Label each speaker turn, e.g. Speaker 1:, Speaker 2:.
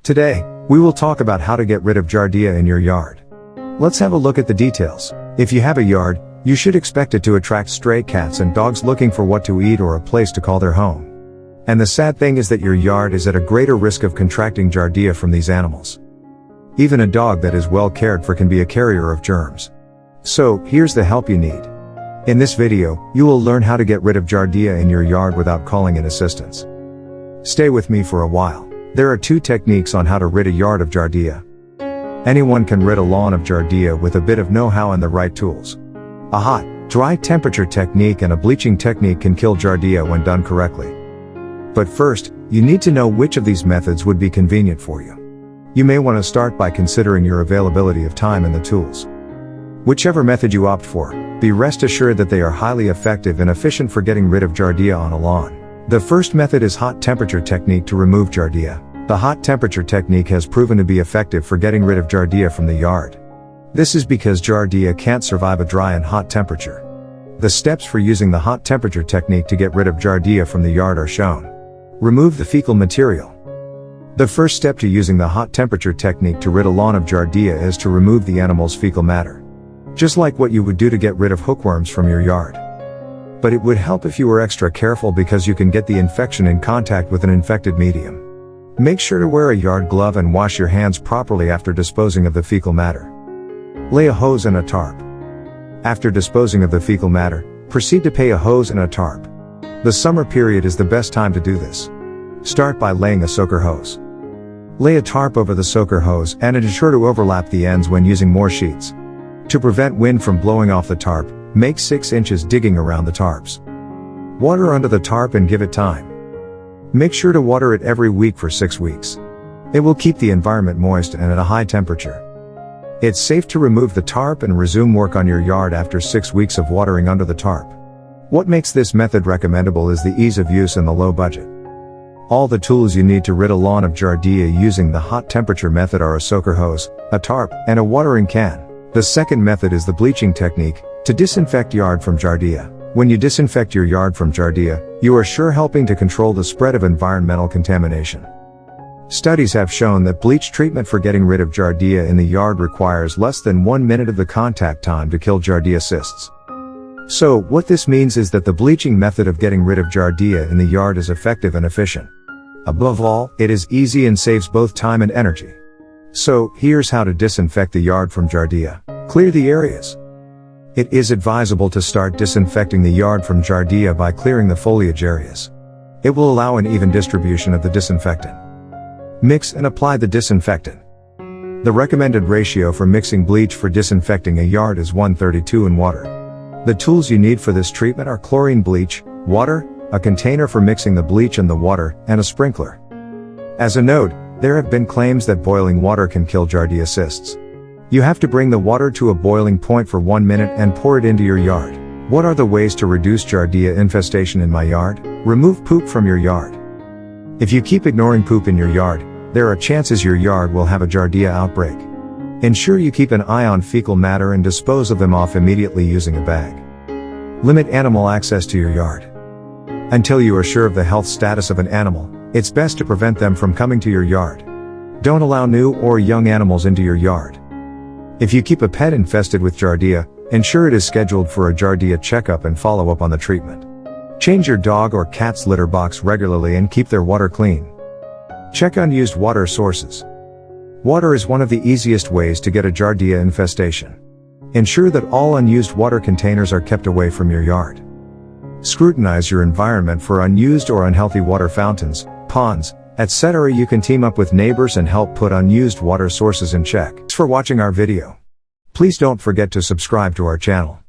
Speaker 1: Today, we will talk about how to get rid of Giardia in your yard. Let's have a look at the details. If you have a yard, you should expect it to attract stray cats and dogs looking for what to eat or a place to call their home. And the sad thing is that your yard is at a greater risk of contracting Giardia from these animals. Even a dog that is well cared for can be a carrier of germs. So, here's the help you need. In this video, you will learn how to get rid of Giardia in your yard without calling in assistance. Stay with me for a while. There are 2 techniques on how to rid a yard of Giardia. Anyone can rid a lawn of Giardia with a bit of know-how and the right tools. A hot, dry temperature technique and a bleaching technique can kill Giardia when done correctly. But first, you need to know which of these methods would be convenient for you. You may want to start by considering your availability of time and the tools. Whichever method you opt for, be rest assured that they are highly effective and efficient for getting rid of Giardia on a lawn. The first method is hot temperature technique to remove Giardia. The hot temperature technique has proven to be effective for getting rid of Giardia from the yard. This is because Giardia can't survive a dry and hot temperature. The steps for using the hot temperature technique to get rid of Giardia from the yard are shown. Remove the fecal material. The first step to using the hot temperature technique to rid a lawn of Giardia is to remove the animal's fecal matter. Just like what you would do to get rid of hookworms from your yard. But it would help if you were extra careful because you can get the infection in contact with an infected medium. Make sure to wear a yard glove and wash your hands properly after disposing of the fecal matter. Lay a hose and a tarp. After disposing of the fecal matter, proceed to pay a hose and a tarp. The summer period is the best time to do this. Start by laying a soaker hose. Lay a tarp over the soaker hose and ensure to overlap the ends when using more sheets. To prevent wind from blowing off the tarp, make 6 inches digging around the tarps. Water under the tarp and give it time. Make sure to water it every week for 6 weeks. It will keep the environment moist and at a high temperature. It's safe to remove the tarp and resume work on your yard after 6 weeks of watering under the tarp. What makes this method recommendable is the ease of use and the low budget. All the tools you need to rid a lawn of Giardia using the hot temperature method are a soaker hose, a tarp, and a watering can. The second method is the bleaching technique, to disinfect yard from Giardia. When you disinfect your yard from Giardia, you are sure helping to control the spread of environmental contamination. Studies have shown that bleach treatment for getting rid of Giardia in the yard requires less than 1 minute of the contact time to kill Giardia cysts. So, what this means is that the bleaching method of getting rid of Giardia in the yard is effective and efficient. Above all, it is easy and saves both time and energy. So, here's how to disinfect the yard from Giardia. Clear the areas. It is advisable to start disinfecting the yard from Giardia by clearing the foliage areas. It will allow an even distribution of the disinfectant. Mix and apply the disinfectant. The recommended ratio for mixing bleach for disinfecting a yard is 1:32 in water. The tools you need for this treatment are chlorine bleach, water, a container for mixing the bleach and the water, and a sprinkler. As a note, there have been claims that boiling water can kill Giardia cysts. You have to bring the water to a boiling point for 1 minute and pour it into your yard. What are the ways to reduce Giardia infestation in my yard? Remove poop from your yard. If you keep ignoring poop in your yard, there are chances your yard will have a Giardia outbreak. Ensure you keep an eye on fecal matter and dispose of them off immediately using a bag. Limit animal access to your yard. Until you are sure of the health status of an animal, it's best to prevent them from coming to your yard. Don't allow new or young animals into your yard. If you keep a pet infested with Giardia, ensure it is scheduled for a Giardia checkup and follow up on the treatment. Change your dog or cat's litter box regularly and keep their water clean. Check unused water sources. Water is one of the easiest ways to get a Giardia infestation. Ensure that all unused water containers are kept away from your yard. Scrutinize your environment for unused or unhealthy water fountains, ponds, etc. You can team up with neighbors and help put unused water sources in check. Thanks for watching our video. Please don't forget to subscribe to our channel.